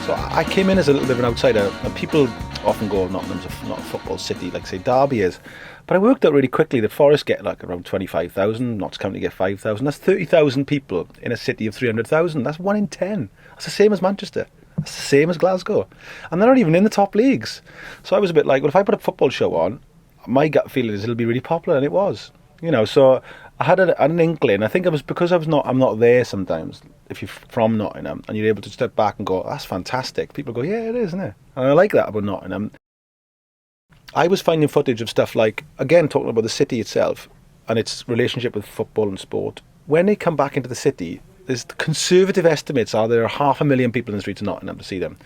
So I came in as a little bit of an outsider, and people often go, Nottingham's not a football city like, say, Derby is. But I worked out really quickly that Forest get like around 25,000, Notts County get 5,000. That's 30,000 people in a city of 300,000. That's 1 in 10. That's the same as Manchester. That's the same as Glasgow. And they're not even in the top leagues. So I was a bit like, well, if I put a football show on, my gut feeling is it'll be really popular, and it was. So I had an inkling. I think it was because I'm not there sometimes. If you're from Nottingham and you're able to step back and go, that's fantastic. People go, yeah, it is, isn't it? And I like that about Nottingham. I was finding footage of stuff like, again, talking about the city itself and its relationship with football and sport. When they come back into the city, there's conservative estimates are there are 500,000 people in the streets of Nottingham to see them.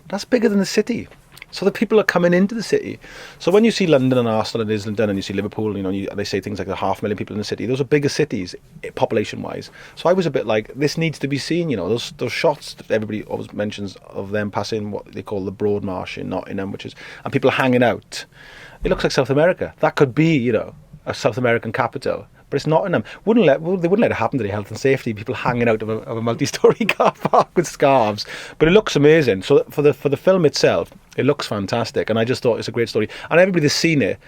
That's bigger than the city. So the people are coming into the city. So when you see London and Arsenal and Islington and you see Liverpool, they say things like the 500,000 people in the city. Those are bigger cities, population-wise. So I was a bit like, this needs to be seen. Those shots that everybody always mentions of them passing what they call the Broad Marsh in Nottingham, and people hanging out. It looks like South America. That could be, a South American capital. But it's Nottingham. They wouldn't let it happen to the health and safety. People hanging out of a multi-storey car park with scarves. But it looks amazing. So for the film itself, it looks fantastic. And I just thought it's a great story. And everybody that's seen it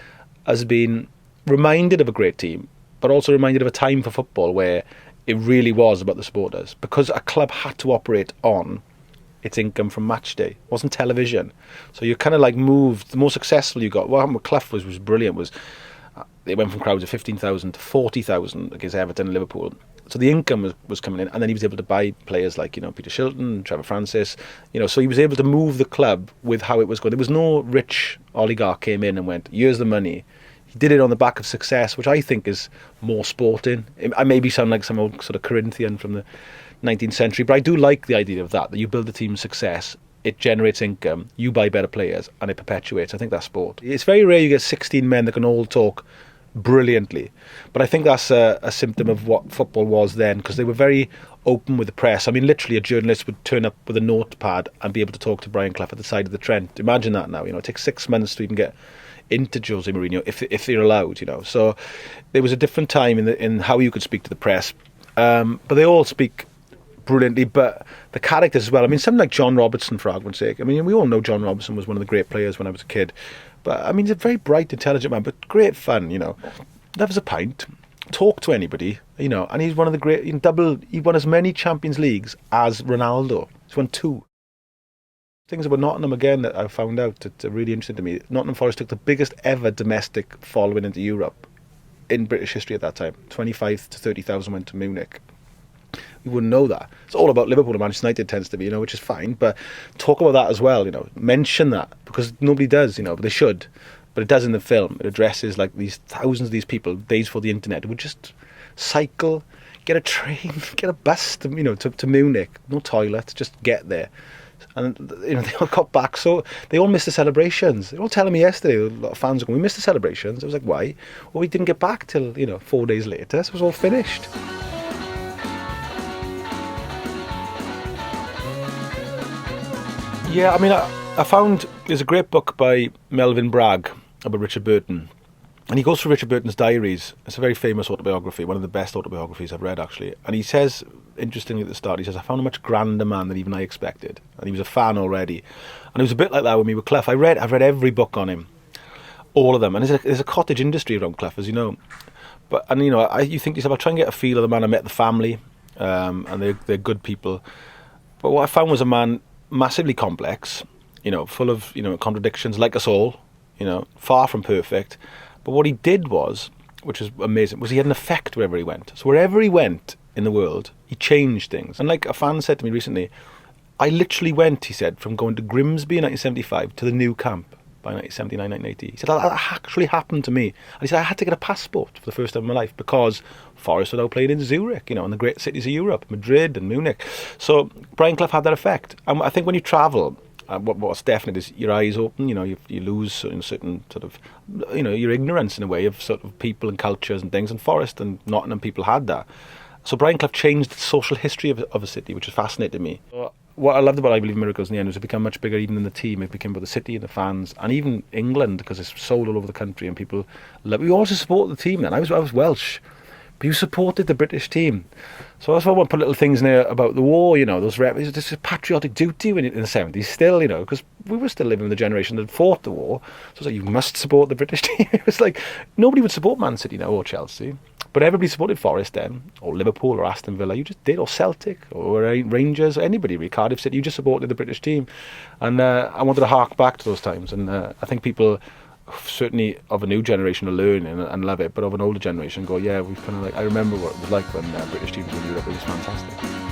has been reminded of a great team, but also reminded of a time for football where it really was about the supporters, because a club had to operate on its income from match day. It wasn't television. So you kind of like moved. The more successful you got. What happened with Clough was brilliant. They went from crowds of 15,000 to 40,000 against Everton and Liverpool. So the income was coming in, and then he was able to buy players like, Peter Shilton, Trevor Francis, so he was able to move the club with how it was going. There was no rich oligarch came in and went, here's the money. He did it on the back of success, which I think is more sporting. I maybe sound like some old sort of Corinthian from the 19th century, but I do like the idea of that you build a team's success. It generates income, you buy better players, and it perpetuates. I think that's sport. It's very rare you get 16 men that can all talk brilliantly, but I think that's a symptom of what football was then, because they were very open with the press. I mean, literally a journalist would turn up with a notepad and be able to talk to Brian Clough at the side of the Trent. Imagine that now. It takes 6 months to even get into Jose Mourinho if they're allowed. So there was a different time in how you could speak to the press, but they all speak brilliantly. But the characters as well. I mean, something like John Robertson, for argument's sake. I mean, we all know John Robertson was one of the great players when I was a kid. But, I mean, he's a very bright, intelligent man, but great fun, Loves a pint, talk to anybody, and he's one of the great, he won as many Champions Leagues as Ronaldo. He's won 2. Things about Nottingham, again, that I found out that are really interesting to me. Nottingham Forest took the biggest ever domestic following into Europe in British history at that time. 25 to 30,000 went to Munich. You wouldn't know that. It's all about Liverpool and Manchester United tends to be, which is fine. But talk about that as well, Mention that, because nobody does, but they should. But it does in the film. It addresses like these thousands of these people, days before the internet, who would just cycle, get a train, get a bus to Munich. No toilet, just get there. And they all got back, so they all missed the celebrations. They were all telling me yesterday, a lot of fans were going, we missed the celebrations. I was like, why? Well, we didn't get back till 4 days later, so it was all finished. Yeah, I mean, I found there's a great book by Melvyn Bragg about Richard Burton. And he goes through Richard Burton's diaries. It's a very famous autobiography, one of the best autobiographies I've read, actually. And he says, interestingly at the start, he says, I found a much grander man than even I expected. And he was a fan already. And it was a bit like that with me with Clough. I've read every book on him. All of them. And there's a cottage industry around Clough, as you know. You think to yourself, I'll try and get a feel of the man. I met the family, and they're good people. But what I found was a man massively complex, full of, contradictions, like us all, far from perfect. But what he did was, which was amazing, was he had an effect wherever he went. So wherever he went in the world, he changed things. And like a fan said to me recently, I literally went, he said, from going to Grimsby in 1975 to the new camp by 1979, 1980. He said, that actually happened to me. And he said, I had to get a passport for the first time in my life because Forest had now played in Zurich, in the great cities of Europe, Madrid and Munich. So Brian Clough had that effect. And I think when you travel, What's definite is your eyes open. You lose certain sort of, your ignorance in a way of sort of people and cultures and things. And Forest and Nottingham people had that. So Brian Clough changed the social history of a city, which has fascinated me. What I loved about I Believe in Miracles in the end was it became much bigger even than the team. It became about the city and the fans, and even England, because it's sold all over the country and people love. We also support the team then. I was Welsh, but you supported the British team. So that's why I want to put little things in there about the war, this is patriotic duty in the 70s still, because we were still living in the generation that fought the war. So it's like, you must support the British team. It was like, nobody would support Man City now or Chelsea. But everybody supported Forest then, or Liverpool, or Aston Villa. You just did, or Celtic, or Rangers, or anybody really. Cardiff City. You just supported the British team, and I wanted to hark back to those times. And I think people, certainly of a new generation, will learn and love it. But of an older generation, go, yeah, we've kind of like. I remember what it was like when British teams were in Europe. It was fantastic.